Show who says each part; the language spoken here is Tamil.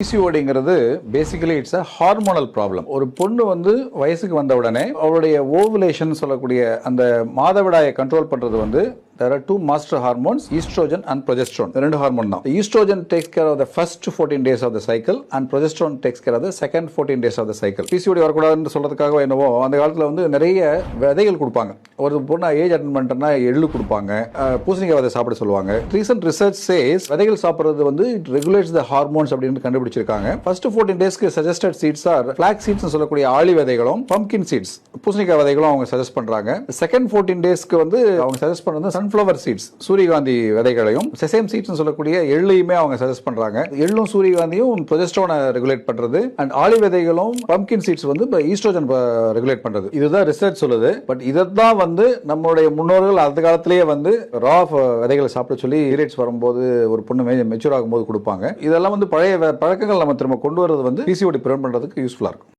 Speaker 1: பிசிஓடிங்கிறது basically it's a hormonal problem. ஒரு பொண்ணு வந்து வயசுக்கு வந்த உடனே அவருடைய ஓவுலேஷன் சொல்லக்கூடிய அந்த மாதவிடாயை கண்ட்ரோல் பண்றது வந்து there are two master hormones, estrogen and progesterone. ரெண்டு ஹார்மோன் தான். Estrogen takes care of the first 14 days of the cycle and progesterone takes care of the second 14 days of the cycle. PCOD வரக்கூடாதுன்னு சொல்றதுக்காக என்னவோ அந்த காலத்துல வந்து நிறைய விதைகள் கொடுப்பாங்க. ஒரு பொண்ணு ஏஜ் அட்டன் பண்ணிட்டனா எள்ளு கொடுப்பாங்க, பூசணிக்காய் விதை சாப்பிட சொல்லுவாங்க. ரீசன்ட் ரிசர்ச் சேஸ் விதைகள் சாப்பிடுறது வந்து இட் ரெகுலேட்ஸ் த ஹார்மோன்ஸ் அப்படின்னு கண்டுபிடிச்சிருக்காங்க. ஃபர்ஸ்ட் 14 டேஸ்க்கு suggested seeds are flax seeds சொல்லக்கூடிய ஆளி விதைகளும் பம்ப்கின் சீட்ஸ் பூசணிக்காய் விதைகளும் அவங்க சஜஸ்ட் பண்றாங்க. செகண்ட் 14 டேஸ்க்கு வந்து அவங்க சஜஸ்ட் பண்றது சன்ஃப்ளவர் சீட்ஸ் சூரியகாந்தி விதைகளையும் செசேம் சீட்ஸ் சொல்லக்கூடிய எள்ளையுமே அவங்க சஜஸ்ட் பண்றாங்க. எள்ளும் சூரியகாந்தியும் ப்ரொஜெஸ்டரோனை ரெகுலேட் பண்றது அண்ட் ஆலிவ் விதைகளும் பம்ப்கின் சீட்ஸ் வந்து ஈஸ்ட்ரோஜன் ரெகுலேட் பண்றது. இதுதான் ரிசர்ச் சொல்லுது. பட் இதைத்தான் வந்து நம்மளுடைய முன்னோர்கள் அந்த காலத்திலேயே வந்து ரா விதைகளை சாப்பிட சொல்லி பீரியட்ஸ் வரும்போது ஒரு பொண்ணு மெச்சூர் ஆகும்போது கொடுப்பாங்க. இதெல்லாம் வந்து பழைய பழக்கங்கள் நம்ம திரும்ப கொண்டு வரது வந்து பிசிஓடி பிரிவென்ட் பண்றதுக்கு யூஸ்ஃபுல்லா இருக்கும்.